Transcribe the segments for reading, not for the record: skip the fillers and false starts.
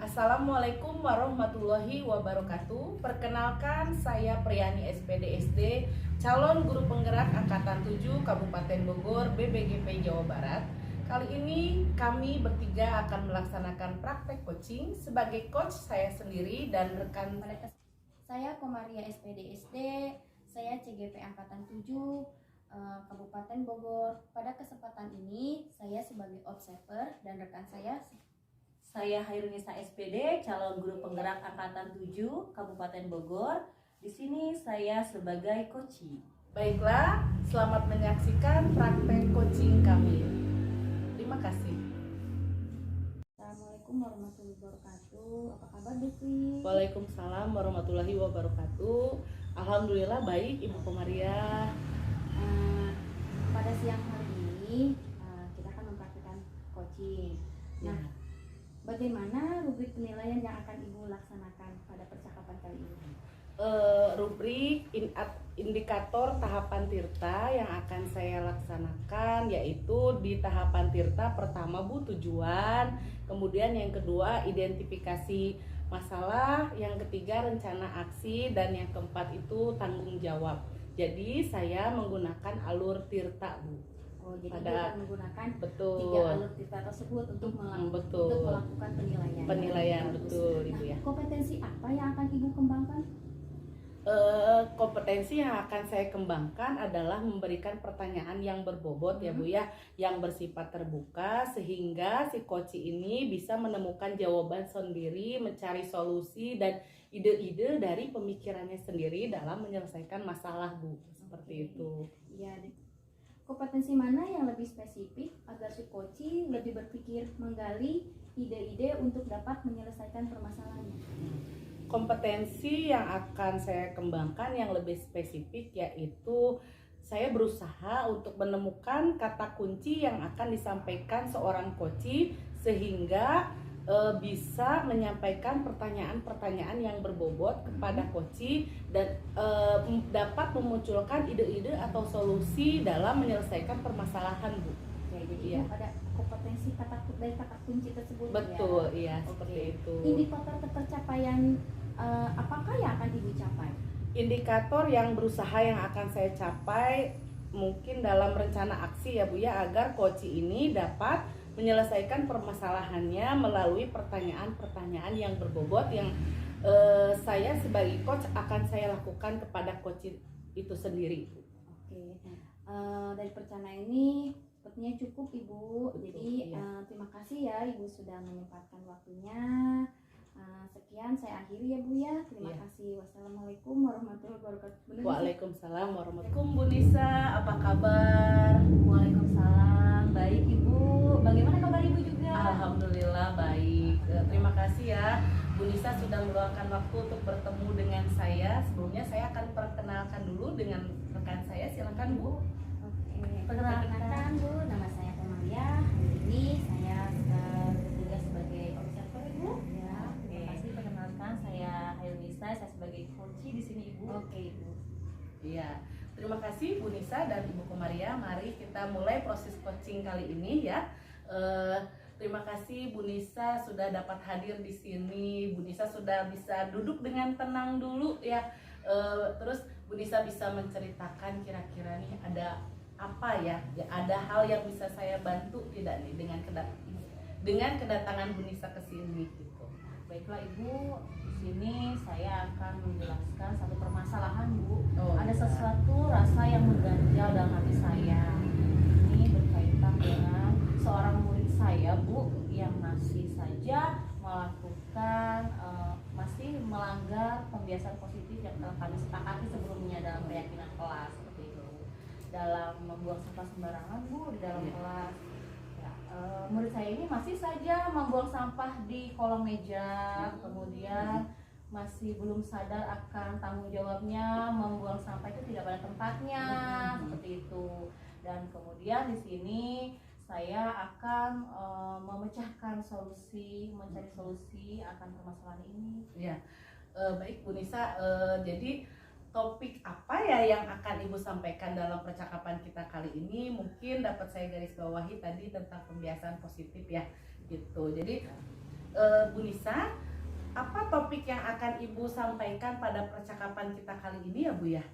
Assalamualaikum warahmatullahi wabarakatuh. Perkenalkan, saya Priani SPD SD, calon guru penggerak Angkatan 7 Kabupaten Bogor, BBGP Jawa Barat. Kali ini kami bertiga akan melaksanakan praktek coaching sebagai coach saya sendiri dan rekan Saya Komaria SPD SD, saya CGP Angkatan 7 Kabupaten Bogor. Pada kesempatan ini saya sebagai observer dan rekan Saya Hairunisa SPD, calon guru penggerak Angkatan 7 Kabupaten Bogor. Di sini saya sebagai coachee. Baiklah, selamat menyaksikan praktek coaching kami. Terima kasih. Assalamualaikum warahmatullahi wabarakatuh. Apa kabar Devi? Waalaikumsalam warahmatullahi wabarakatuh. Alhamdulillah baik Ibu Komaria. Pada siang hari ini kita akan mempraktikkan coaching. Nah, bagaimana rubrik penilaian yang akan Ibu laksanakan pada percakapan kali ini? Rubrik indikator tahapan tirta yang akan saya laksanakan yaitu di tahapan tirta pertama Bu, tujuan, kemudian yang kedua identifikasi masalah, yang ketiga rencana aksi, dan yang keempat itu tanggung jawab. Jadi saya menggunakan alur tirta Bu. Oh, jadi Ibu akan menggunakan Betul. 3 alur tirta tersebut untuk melakukan penilaian. Penilaian betul Ibu ya. Kompetensi apa yang akan Ibu kembangkan? Kompetensi yang akan saya kembangkan adalah memberikan pertanyaan yang berbobot ya Bu ya, yang bersifat terbuka sehingga si coach ini bisa menemukan jawaban sendiri, mencari solusi dan ide-ide dari pemikirannya sendiri dalam menyelesaikan masalah Bu, seperti itu. Iya. Kompetensi mana yang lebih spesifik agar si coach lebih berpikir menggali ide-ide untuk dapat menyelesaikan permasalahannya? Kompetensi yang akan saya kembangkan yang lebih spesifik yaitu saya berusaha untuk menemukan kata kunci yang akan disampaikan seorang coach sehingga bisa menyampaikan pertanyaan-pertanyaan yang berbobot kepada coach dan dapat memunculkan ide-ide atau solusi dalam menyelesaikan permasalahan Bu. Oke, jadi pada kompetensi kata kunci tersebut. Betul, ya? iya seperti itu. Indikator ketercapaian apakah yang akan Ibu capai? Indikator yang berusaha yang akan saya capai mungkin dalam rencana aksi ya Bu ya, agar coach ini dapat menyelesaikan permasalahannya melalui pertanyaan-pertanyaan yang berbobot yang saya sebagai coach akan saya lakukan kepada coach itu sendiri. Oke, dari perencanaan ini sepertinya cukup Ibu. Betul, jadi iya. Terima kasih ya Ibu sudah menyempatkan waktunya. Sekian saya akhiri ya Bu ya. Terima kasih. Wassalamualaikum warahmatullahi wabarakatuh. Waalaikumsalam warahmatullahi wabarakatuh. Bu Nisa, apa kabar? Waalaikumsalam, baik Ibu. Bagaimana kabar Ibu juga? Alhamdulillah baik. Terima kasih ya Bu Nisa sudah meluangkan waktu untuk bertemu dengan saya. Sebelumnya saya akan perkenalkan dulu dengan rekan saya. Silakan Bu. Oke, perkenalkan Bu, nama saya Komaria. Hari ini saya bertugas sebagai observer Ibu. Ya, Terima kasih, perkenalkan saya Hairunisa, saya sebagai coachee di sini Ibu. Oke Ibu. Iya, terima kasih Bu Nisa dan Ibu Komaria. Mari kita mulai proses coaching kali ini ya. Terima kasih Bu Nisa sudah dapat hadir di sini. Bu Nisa sudah bisa duduk dengan tenang dulu ya. Terus Bu Nisa bisa menceritakan kira-kira nih ada apa ya? Ada hal yang bisa saya bantu tidak nih dengan kedatangan Bu Nisa ke sini gitu. Baiklah Ibu, di sini saya akan menjelaskan satu permasalahan Bu. Ada sesuatu rasa yang mengganjal dalam hati saya. Ini berkaitan dengan seorang murid saya Bu, yang masih saja melakukan masih melanggar pembiasaan positif yang telah kami sepakati sebelumnya dalam keyakinan kelas, seperti itu. Dalam membuang sampah sembarangan Bu di dalam kelas. Murid saya ini masih saja membuang sampah di kolong meja, kemudian masih belum sadar akan tanggung jawabnya membuang sampah itu tidak pada tempatnya, seperti itu. Dan kemudian di sini saya akan memecahkan solusi, mencari solusi akan permasalahan ini. Ya, baik Bu Nisa. Jadi topik apa ya yang akan Ibu sampaikan dalam percakapan kita kali ini? Mungkin dapat saya garis bawahi tadi tentang pembiasaan positif ya, gitu. Jadi Bu Nisa, apa topik yang akan Ibu sampaikan pada percakapan kita kali ini ya Bu ya?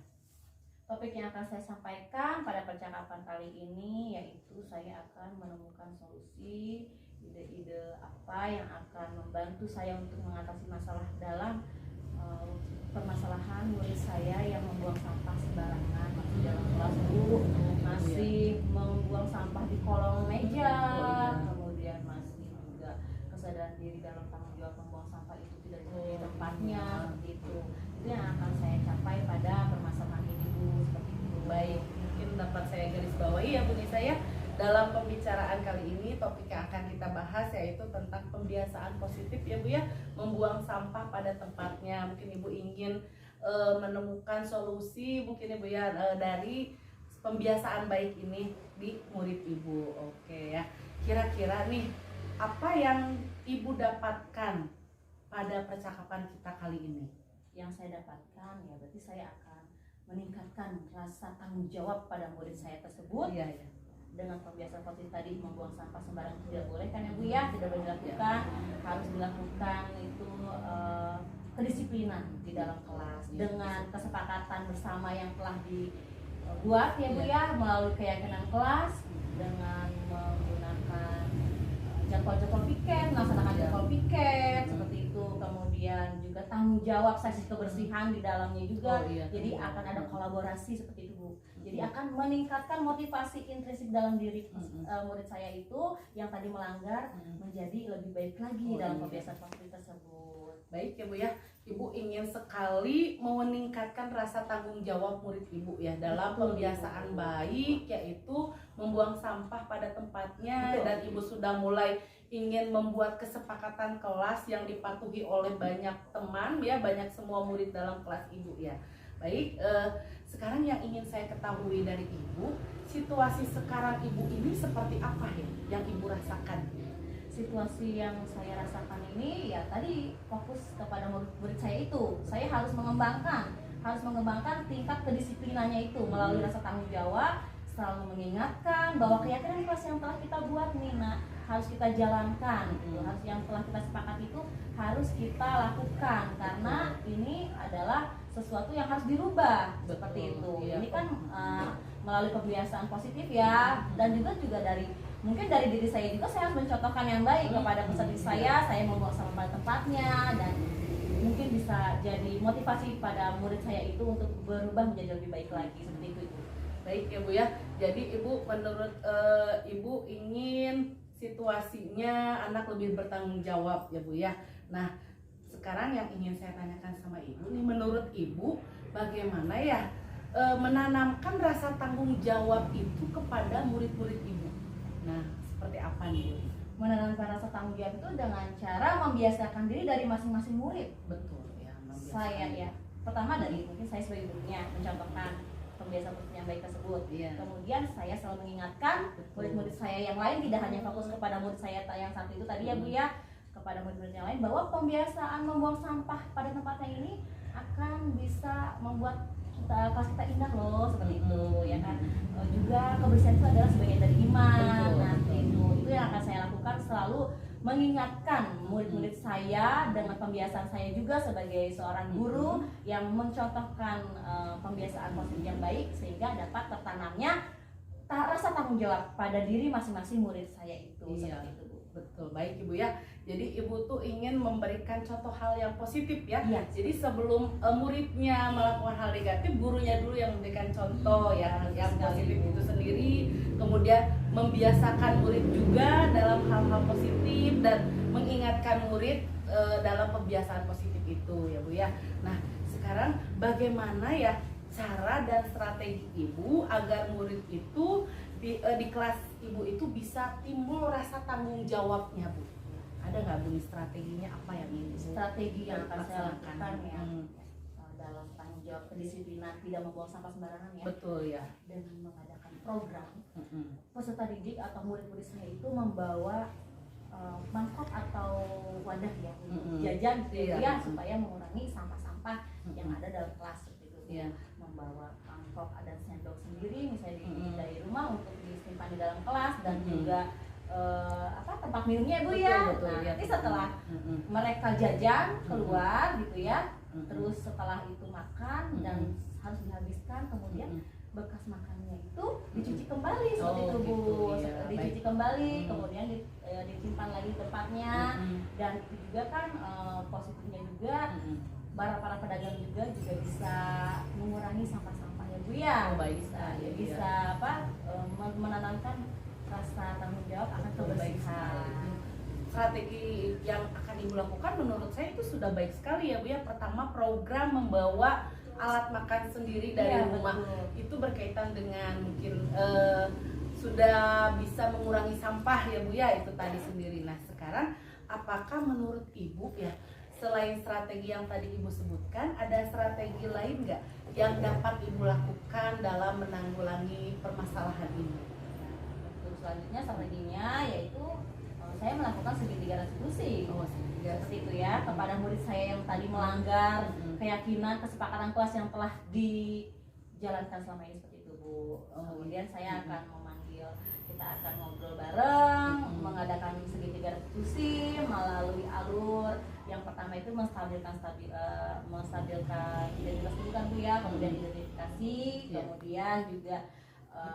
Topik yang akan saya sampaikan pada percakapan kali ini yaitu saya akan menemukan solusi, ide-ide apa yang akan membantu saya untuk mengatasi masalah dalam permasalahan murid saya yang membuang sampah sembarangan masih dalam kelas Bu, masih membuang sampah di kolong meja, kemudian masih juga kesadaran diri dalam tanggung jawab membuang sampah itu tidak di tempatnya, seperti itu yang akan saya capai pada permasalahan ini Bu, seperti itu. Baik, mungkin dapat saya garis bawahi ya Bu Nisa ya. Dalam pembicaraan kali ini topik yang akan kita bahas yaitu tentang pembiasaan positif ya Bu ya, membuang sampah pada tempatnya. Mungkin Ibu ingin menemukan solusi mungkin Ibu ya dari pembiasaan baik ini di murid Ibu. Oke ya. Kira-kira nih apa yang Ibu dapatkan pada percakapan kita kali ini? Yang saya dapatkan ya berarti saya akan meningkatkan rasa tanggung jawab pada murid saya tersebut. Iya, iya. Dengan pembiasaan positif tadi, membuang sampah sembarangan tidak boleh kan ya Bu ya, tidak boleh dilakukan, harus dilakukan itu kedisiplinan di dalam kelas dengan kesepakatan bersama yang telah dibuat ya Bu ya, melalui keyakinan kelas dengan menggunakan jadwal-jadwal piket, melaksanakan jadwal piket seperti itu, kemudian juga tanggung jawab sesi kebersihan di dalamnya juga. Jadi akan ada kolaborasi seperti itu Bu. Jadi akan meningkatkan motivasi intrinsik dalam diri murid saya itu yang tadi melanggar menjadi lebih baik lagi dalam kebiasaan positif tersebut. Baik ya Bu ya, Ibu ingin sekali meningkatkan rasa tanggung jawab murid Ibu ya dalam pembiasaan baik, yaitu membuang sampah pada tempatnya. Dan Ibu sudah mulai ingin membuat kesepakatan kelas yang dipatuhi oleh banyak teman ya, banyak semua murid dalam kelas Ibu ya. Baik, sekarang yang ingin saya ketahui dari Ibu, situasi sekarang Ibu ini seperti apa ya yang Ibu rasakan? Situasi yang saya rasakan ini ya tadi fokus kepada murid saya itu. Saya harus mengembangkan tingkat kedisiplinannya itu melalui rasa tanggung jawab, selalu mengingatkan bahwa keyakinan kelas yang telah kita buat nih harus kita jalankan gitu. Harus yang telah kita sepakati itu harus kita lakukan karena ini adalah sesuatu yang harus dirubah. Seperti itu. Ini kan melalui kebiasaan positif ya, dan juga dari mungkin dari diri saya juga, saya harus mencontohkan yang baik kepada peserta saya membuang sampah pada tempatnya, dan mungkin bisa jadi motivasi pada murid saya itu untuk berubah menjadi lebih baik lagi, seperti itu Ibu. Baik ya Bu ya, jadi Ibu menurut Ibu ingin situasinya anak lebih bertanggung jawab ya Bu ya. Nah sekarang yang ingin saya tanyakan sama Ibu nih, menurut Ibu bagaimana ya menanamkan rasa tanggung jawab itu kepada murid-murid Ibu? Nah, seperti apa nih? Menanamkan rasa tanggung jawab itu dengan cara membiasakan diri dari masing-masing murid. Betul ya. Saya ya, pertama dari mungkin saya sebagai gurunya mencontohkan pembiasaan yang baik tersebut. Kemudian saya selalu mengingatkan murid-murid saya yang lain, tidak hanya fokus kepada murid saya yang satu itu tadi ya Bu ya, kepada murid-murid yang lain bahwa pembiasaan membuang sampah pada tempatnya ini akan bisa membuat kelas kita indah loh, seperti itu ya kan. Juga kebersihan itu adalah sebagian dari iman. Nah itu yang akan saya lakukan, selalu mengingatkan murid-murid saya dengan pembiasaan saya juga sebagai seorang guru yang mencontohkan pembiasaan positif yang baik sehingga dapat tertanamnya rasa tanggung jawab pada diri masing-masing murid saya itu. Seperti itu Bu. Betul, baik Ibu ya. Jadi Ibu tuh ingin memberikan contoh hal yang positif ya. Jadi sebelum muridnya melakukan hal negatif, gurunya dulu yang memberikan contoh yang positif itu sendiri. Kemudian membiasakan murid juga dalam hal-hal positif dan mengingatkan murid dalam pembiasaan positif itu ya Bu ya. Nah sekarang bagaimana ya cara dan strategi Ibu agar murid itu di kelas Ibu itu bisa timbul rasa tanggung jawabnya Bu? Ada nggak Bu strateginya, apa yang ini? Strategi yang akan saya lakukan ya dalam tanggung jawab kedisiplinan tidak membuang sampah sembarangan ya. Betul ya. Dengan mengadakan program peserta didik atau murid-murid saya itu membawa mangkok atau wadah ya jajan gitu ya supaya mengurangi sampah-sampah yang ada dalam kelas gitu. Membawa mangkok dan sendok sendiri misalnya dari rumah untuk disimpan di dalam kelas, dan juga tempat minumnya Bu Betul, ya. betul, Nah, ya. nanti setelah mereka jajan keluar gitu ya, terus setelah itu makan dan harus dihabiskan, kemudian bekas makannya itu dicuci kembali seperti itu Bu, gitu, iya. dicuci kembali, kemudian disimpan lagi di tempatnya. Dan itu juga kan positifnya juga para pedagang juga bisa mengurangi sampah-sampah ya Bu ya. Bisa menanamkan rasa tanggung jawab akan kebersihan. Strategi yang akan Ibu lakukan menurut saya itu sudah baik sekali ya Bu ya. Pertama, program membawa alat makan sendiri dari rumah. Betul. Itu berkaitan dengan mungkin sudah bisa mengurangi sampah ya Bu ya, itu tadi sendiri. Nah sekarang apakah menurut Ibu ya, selain strategi yang tadi Ibu sebutkan, ada strategi lain nggak yang dapat Ibu lakukan dalam menanggulangi permasalahan ini? Selanjutnya strateginya yaitu saya melakukan segitiga restitusi. Seperti itu ya, kepada murid saya yang tadi melanggar keyakinan kesepakatan kelas yang telah dijalankan selama ini seperti itu Bu. Kemudian saya akan memanggil, kita akan ngobrol bareng, mengadakan segitiga restitusi melalui alur yang pertama itu menstabilkan identitas dulu kan Bu ya, kemudian identifikasi, kemudian juga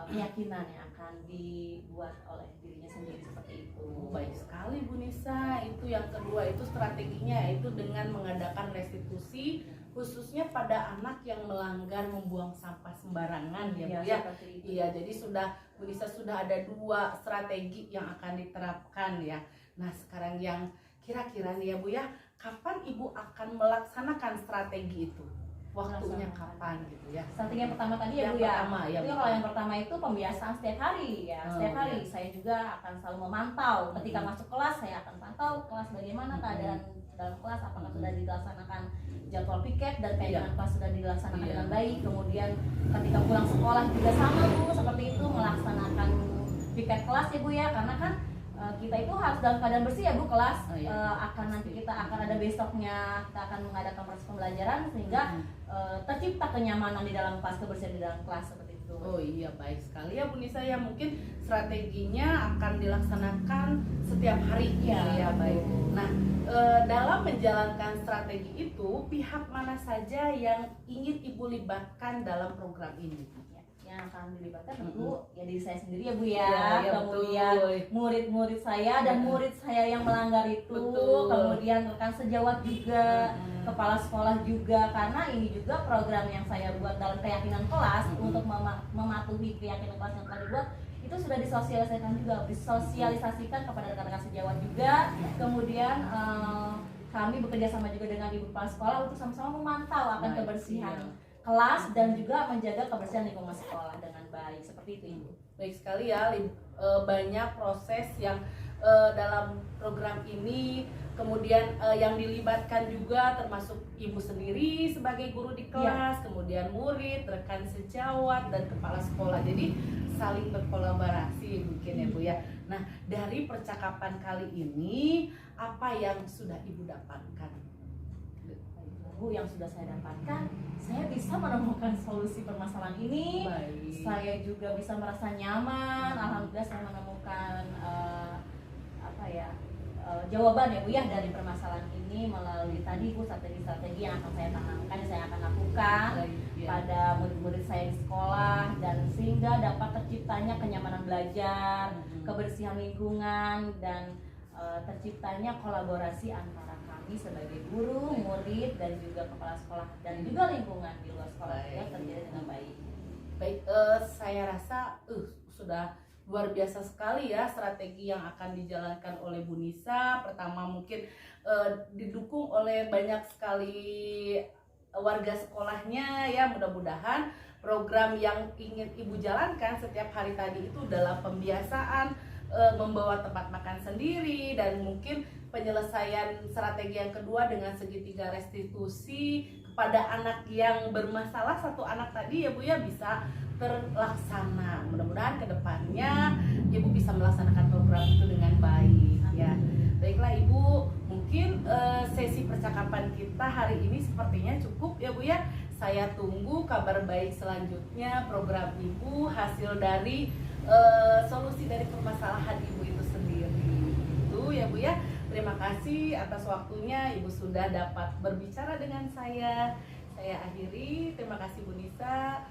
keyakinan yang akan dibuat oleh dirinya sendiri seperti itu. Baik sekali Bu Nisa. Itu yang kedua itu strateginya, yaitu dengan mengadakan restitusi khususnya pada anak yang melanggar membuang sampah sembarangan ya Bu ya. Iya, jadi Bu Nisa sudah ada 2 strategi yang akan diterapkan ya. Nah sekarang yang kira-kira nih ya Bu ya, kapan Ibu akan melaksanakan strategi itu? Waktunya kapan gitu ya? Strategi yang pertama tadi ya Bu ya. Kalau yang pertama itu pembiasaan setiap hari ya. Setiap hari saya juga akan selalu memantau. Ketika masuk kelas saya akan pantau kelas bagaimana keadaan dalam kelas, apakah sudah dilaksanakan jadwal piket dan keadaan kelas sudah dilaksanakan dengan baik. Kemudian ketika pulang sekolah juga sama Bu, seperti itu melaksanakan piket kelas ya Bu ya, karena kan kita itu harus dalam keadaan bersih ya Bu kelas. Akan nanti kita akan ada besoknya, kita akan mengadakan proses pembelajaran sehingga tercipta kenyamanan di dalam kelas, kebersihan di dalam kelas seperti itu. Oh iya, baik sekali ya Bu Nisa ya. Mungkin strateginya akan dilaksanakan setiap hari ya baik. Nah dalam menjalankan strategi itu, pihak mana saja yang ingin Ibu libatkan dalam program ini? Yang akan dilibatkan tentu ya diri saya sendiri ya Bu ya, kemudian murid-murid saya dan murid saya yang melanggar itu, kemudian rekan sejawat juga, kepala sekolah juga, karena ini juga program yang saya buat dalam keyakinan kelas untuk mematuhi keyakinan kelas yang telah dibuat itu sudah disosialisasikan kepada rekan-rekan sejawat juga. Kemudian kami bekerja sama juga dengan ibu kepala sekolah untuk sama-sama memantau akan kebersihan kelas dan juga menjaga kebersihan lingkungan sekolah dengan baik, seperti itu Ibu. Baik sekali ya, banyak proses yang dalam program ini, kemudian yang dilibatkan juga termasuk Ibu sendiri sebagai guru di kelas, kemudian murid, rekan sejawat dan kepala sekolah. Jadi saling berkolaborasi mungkin ya Bu ya. Nah dari percakapan kali ini apa yang sudah Ibu dapatkan? Bu, yang sudah saya dapatkan, saya bisa menemukan solusi permasalahan ini. Saya juga bisa merasa nyaman. Alhamdulillah saya menemukan jawaban ya Bu ya dari permasalahan ini melalui tadi Bu strategi-strategi yang akan saya tanamkan, yang saya akan lakukan pada murid-murid saya di sekolah, dan sehingga dapat terciptanya kenyamanan belajar, kebersihan lingkungan, dan terciptanya kolaborasi antara kami sebagai guru, murid, dan juga kepala sekolah dan juga lingkungan di luar sekolah yang terjadi dengan baik. Baik, saya rasa sudah luar biasa sekali ya strategi yang akan dijalankan oleh Bu Nisa. Pertama mungkin didukung oleh banyak sekali warga sekolahnya ya. Mudah-mudahan program yang ingin Ibu jalankan setiap hari tadi itu dalam pembiasaan membawa tempat makan sendiri, dan mungkin penyelesaian strategi yang kedua dengan segitiga restitusi kepada anak yang bermasalah, satu anak tadi ya Bu ya, bisa terlaksana. Mudah-mudahan kedepannya Ibu bisa melaksanakan program itu dengan baik ya. Baiklah Ibu, mungkin sesi percakapan kita hari ini sepertinya cukup ya Bu ya. Saya tunggu kabar baik selanjutnya program Ibu, hasil dari solusi dari permasalahan Ibu itu sendiri. wabarakatuh ya Bu ya. Terima kasih atas waktunya Ibu sudah dapat berbicara dengan saya. Saya akhiri. Terima kasih Bu Nisa.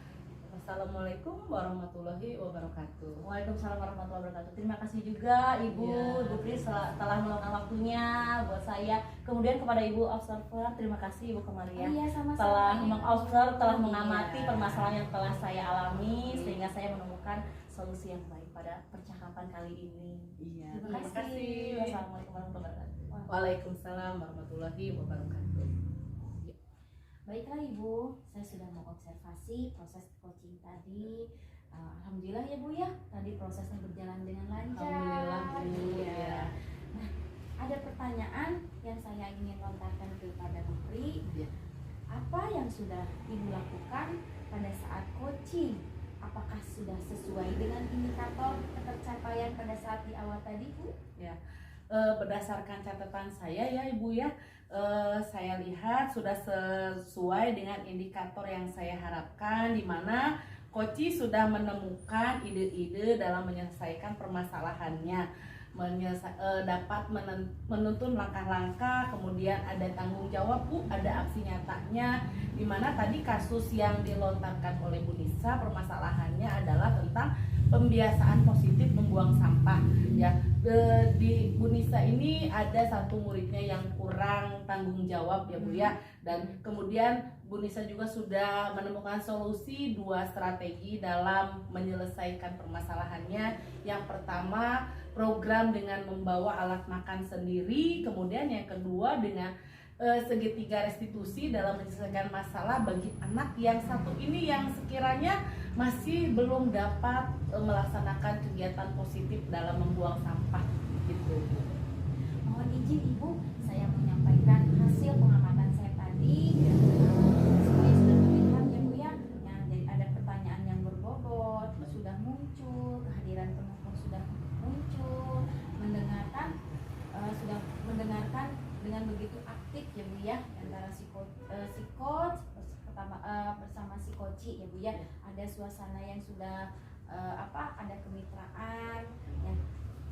Assalamualaikum warahmatullahi wabarakatuh. Waalaikumsalam warahmatullahi wabarakatuh. Terima kasih juga Ibu Pris telah meluangkan waktunya buat saya. Kemudian kepada Ibu Observer, terima kasih Ibu Komaria Iya, sama-sama. telah mengobserv, telah Iya. mengamati permasalahan yang telah saya alami sehingga saya menemukan solusi yang baik pada percakapan kali ini. Iya. Terima kasih. Wassalamualaikum warahmatullahi wabarakatuh. Waalaikumsalam warahmatullahi wabarakatuh. Baiklah Ibu, saya sudah mengobservasi proses coaching tadi. Alhamdulillah ya Bu ya, tadi prosesnya berjalan dengan lancar. Alhamdulillah Bu. Iya. Nah, ada pertanyaan yang saya ingin lontarkan kepada Bu Pri. Iya. Apa yang sudah Ibu lakukan pada saat coaching? Apakah sudah sesuai dengan indikator ketercapaian pada saat di awal tadi Bu? Berdasarkan catatan saya ya Ibu ya, saya lihat sudah sesuai dengan indikator yang saya harapkan, di mana Koci sudah menemukan ide-ide dalam menyelesaikan permasalahannya, dapat menuntun langkah-langkah, kemudian ada tanggung jawab Bu, ada aksi nyatanya, di mana tadi kasus yang dilontarkan oleh Bu Nisa permasalahannya adalah tentang pembiasaan positif membuang sampah ya. Di Bu Nisa ini ada satu muridnya yang kurang tanggung jawab ya Bu ya, dan kemudian Bu Nisa juga sudah menemukan solusi 2 strategi dalam menyelesaikan permasalahannya. Yang pertama, program dengan membawa alat makan sendiri, kemudian yang kedua dengan segitiga restitusi dalam menyelesaikan masalah bagi anak yang satu ini yang sekiranya masih belum dapat melaksanakan kegiatan positif dalam membuang sampah gitu. Mohon izin Ibu, saya menyampaikan hasil pengamatan saya tadi. Supaya sudah terlihat ya Bu ya. Nah, jadi ada pertanyaan yang berbobot, sudah muncul, kehadiran penuh pun sudah muncul, sudah mendengarkan dengan begitu aktif ya Bu ya, antara si coach bersama si coach ya Bu ya. Ada suasana yang sudah ada kemitraan ya.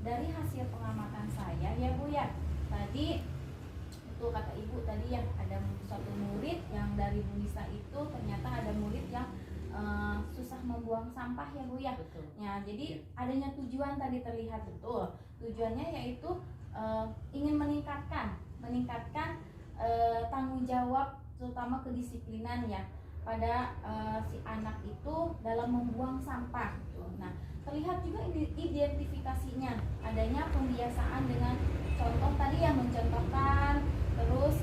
Dari hasil pengamatan saya ya Bu ya, tadi betul kata Ibu tadi ya, ada satu murid yang dari Bu Nisa itu ternyata ada murid yang susah membuang sampah ya Bu ya. Betul. Ya, jadi adanya tujuan tadi terlihat betul. Tujuannya yaitu ingin meningkatkan tanggung jawab, terutama kedisiplinan ya pada si anak itu dalam membuang sampah. Nah, terlihat juga identifikasinya, adanya pembiasaan dengan contoh tadi yang mencontohkan, terus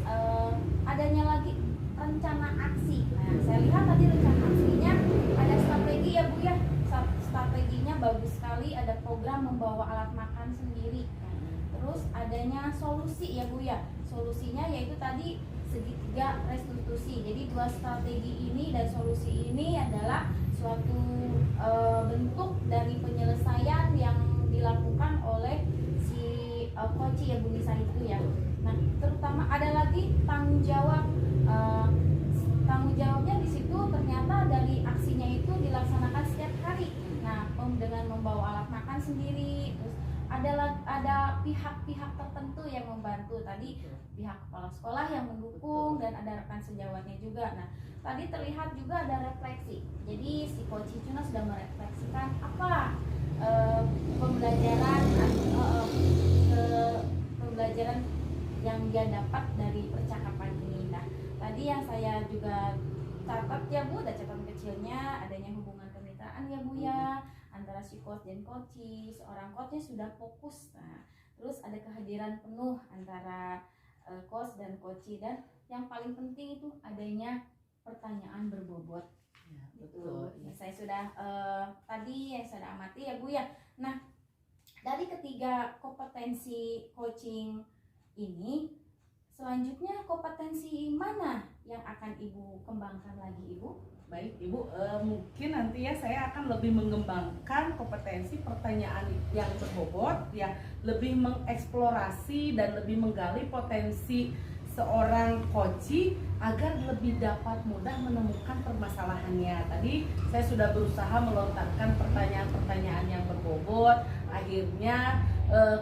adanya lagi rencana aksi. Nah, saya lihat tadi rencana aksinya ada strategi ya Bu ya. Strateginya bagus sekali, ada program membawa alat makan sendiri. Terus adanya solusi ya Bu ya. Solusinya yaitu tadi segitiga restitusi. Jadi 2 strategi ini dan solusi ini adalah suatu bentuk dari penyelesaian yang dilakukan oleh si coach ya Bu Nisa itu ya. Nah, terutama ada lagi tanggung jawab. Tanggung jawabnya di situ ternyata dari aksinya itu dilaksanakan setiap hari. Nah, dengan membawa alat makan sendiri, terus ada pihak-pihak tertentu yang membantu, tadi pihak kepala sekolah yang mendukung dan ada rekan sejawatnya juga. Nah, tadi terlihat juga ada refleksi. Jadi si coach Cuna sudah merefleksikan apa pembelajaran yang dia dapat dari percakapan ini. Nah, tadi yang saya juga catat ya Bu, ada catatan kecilnya, adanya hubungan kemitraan ya Bu ya, antara si coach dan coachi. Seorang coachnya sudah fokus. Nah, terus ada kehadiran penuh antara coach dan coachi, dan yang paling penting itu adanya pertanyaan berbobot. Ya, Betul. betul. Ya, saya sudah tadi yang saya amati ya Bu ya. Nah, dari ketiga kompetensi coaching ini, selanjutnya kompetensi mana yang akan Ibu kembangkan lagi Ibu? Baik Ibu, mungkin nanti ya saya akan lebih mengembangkan kompetensi pertanyaan yang berbobot ya, lebih mengeksplorasi dan lebih menggali potensi seorang coach agar lebih dapat mudah menemukan permasalahannya. Tadi saya sudah berusaha melontarkan pertanyaan-pertanyaan yang berbobot, akhirnya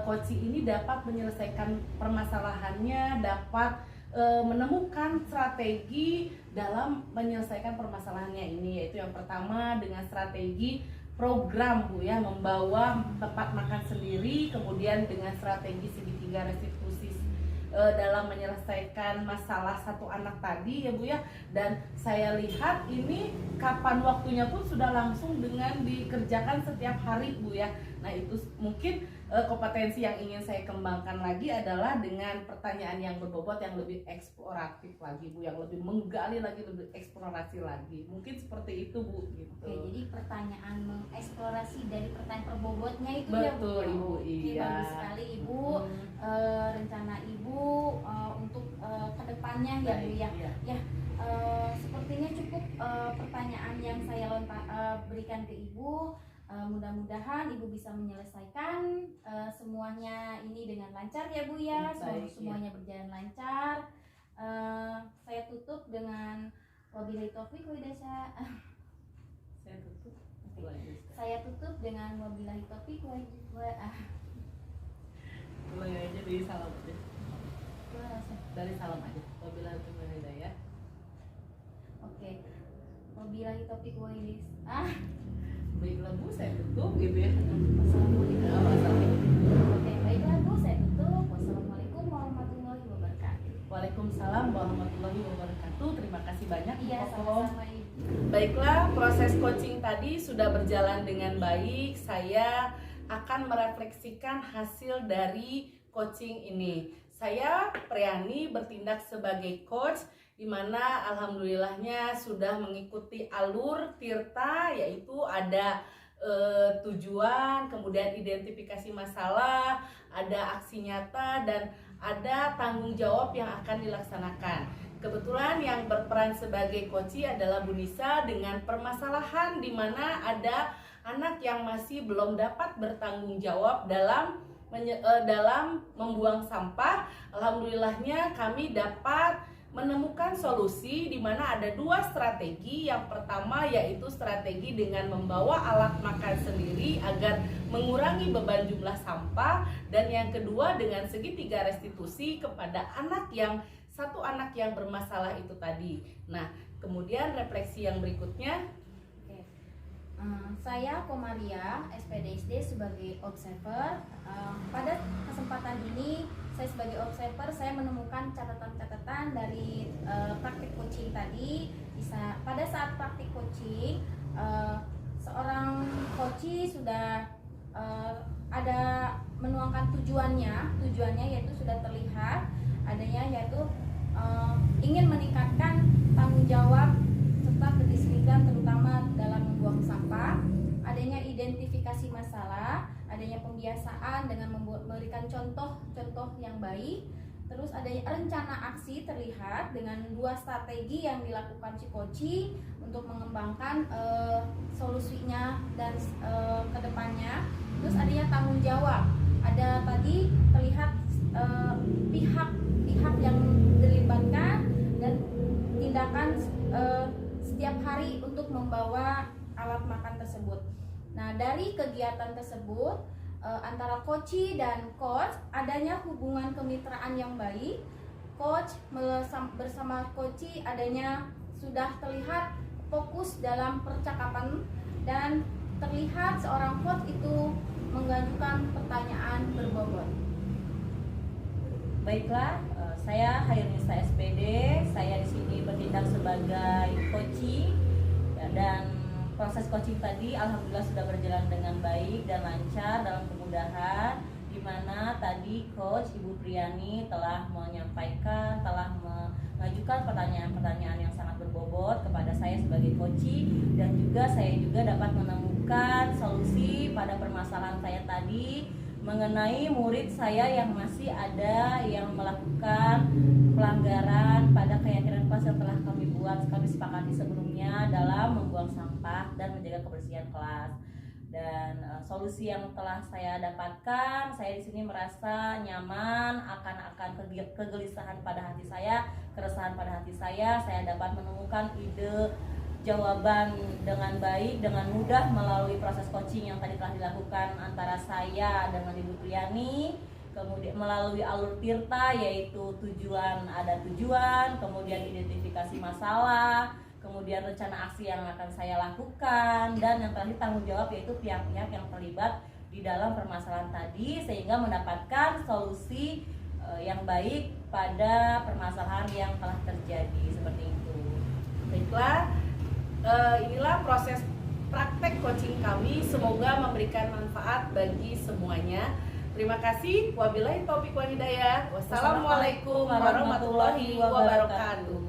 coaching ini dapat menyelesaikan permasalahannya, dapat menemukan strategi dalam menyelesaikan permasalahannya ini, yaitu yang pertama dengan strategi program Bu ya, membawa tempat makan sendiri, kemudian dengan strategi segitiga restitusi dalam menyelesaikan masalah satu anak tadi ya Bu ya. Dan saya lihat ini kapan waktunya pun sudah langsung dengan dikerjakan setiap hari Bu ya. Nah itu mungkin kompetensi yang ingin saya kembangkan lagi adalah dengan pertanyaan yang berbobot, yang lebih eksploratif lagi Bu, yang lebih menggali lagi, lebih eksplorasi lagi. Mungkin seperti itu Bu gitu. Oke, jadi pertanyaan mengeksplorasi dari pertanyaan perbobotnya itu Betul, ya Bu. Ibu, Oke, iya. bagus sekali Ibu. Rencana Ibu untuk kedepannya ya Bu ya. Iya. Ya, sepertinya cukup pertanyaan yang saya berikan ke Ibu. Mudah-mudahan Ibu bisa menyelesaikan semuanya ini dengan lancar ya Bu ya. Baik, Semuanya berjalan lancar. Saya tutup dengan wabillahi taufiq wal hidayah. Saya tutup. Saya tutup dengan wabillahi taufiq wal hidayah. Mulai aja dari salam aja. Dari salam aja. Wabillahi taufiq wal hidayah. Oke. Wabillahi taufiq wal hidayah. Baiklah Bu, saya tutup gitu ya. Assalamualaikum. Assalamualaikum. Oke, baiklah Bu, saya tutup. Wassalamualaikum warahmatullahi wabarakatuh. Waalaikumsalam warahmatullahi wabarakatuh. Terima kasih banyak Bu Iya, Kokom. sama-sama Ibu. Baiklah, proses coaching tadi sudah berjalan dengan baik. Saya akan merefleksikan hasil dari coaching ini. Saya Priani bertindak sebagai coach, di mana alhamdulillahnya sudah mengikuti alur Tirta, yaitu ada tujuan, kemudian identifikasi masalah, ada aksi nyata, dan ada tanggung jawab yang akan dilaksanakan. Kebetulan yang berperan sebagai coach adalah Bu Nisa dengan permasalahan di mana ada anak yang masih belum dapat bertanggung jawab dalam membuang sampah. Alhamdulillahnya kami dapat menemukan solusi di mana ada dua strategi. Yang pertama yaitu strategi dengan membawa alat makan sendiri agar mengurangi beban jumlah sampah, dan yang kedua dengan segitiga restitusi kepada satu anak yang bermasalah itu tadi. Nah, kemudian refleksi yang berikutnya. Oke. Saya Komaria, SPDSD sebagai observer. Pada kesempatan ini saya sebagai observer, saya menemukan catatan-catatan dari praktik coaching tadi. Pada saat praktik coaching, seorang coach sudah ada menuangkan tujuannya yaitu sudah terlihat adanya, yaitu ingin meningkatkan tanggung jawab serta kedisiplinan terutama dalam membuang sampah, adanya identifikasi masalah, adanya pembiasaan dengan memberikan contoh yang baik, terus adanya rencana aksi terlihat dengan dua strategi yang dilakukan si coach untuk mengembangkan solusinya dan kedepannya, terus adanya tanggung jawab, ada tadi terlihat pihak yang dilibatkan dan tindakan setiap hari untuk membawa alat makan tersebut. Nah, dari kegiatan tersebut antara coach dan coach adanya hubungan kemitraan yang baik. Coach bersama coach adanya sudah terlihat fokus dalam percakapan, dan terlihat seorang coach itu mengajukan pertanyaan berbobot. Baiklah, saya Hairunisa SPD. Saya di sini bertindak sebagai coach, dan proses coaching tadi alhamdulillah sudah berjalan dengan baik dan lancar dalam kemudahan, di mana tadi coach Ibu Priani telah menyampaikan, telah mengajukan pertanyaan-pertanyaan yang sangat berbobot kepada saya sebagai coach, dan juga saya juga dapat menemukan solusi pada permasalahan saya tadi mengenai murid saya yang masih ada yang melakukan pelanggaran pada keyakinan kelas yang telah kami sepakati sebelumnya dalam membuang sampah dan menjaga kebersihan kelas. Dan solusi yang telah saya dapatkan, saya di sini merasa nyaman akan kegelisahan pada hati saya, keresahan pada hati saya dapat menemukan ide jawaban dengan baik, dengan mudah melalui proses coaching yang tadi telah dilakukan antara saya dengan Ibu Triani, kemudian melalui alur Tirta yaitu ada tujuan, kemudian identifikasi masalah, kemudian rencana aksi yang akan saya lakukan, dan yang terakhir tanggung jawab yaitu pihak-pihak yang terlibat di dalam permasalahan tadi sehingga mendapatkan solusi yang baik pada permasalahan yang telah terjadi, seperti itu. Baiklah, inilah proses praktek coaching kami, semoga memberikan manfaat bagi semuanya. Terima kasih. Wabillahi taufiq wal hidayah. Wassalamualaikum warahmatullahi wabarakatuh.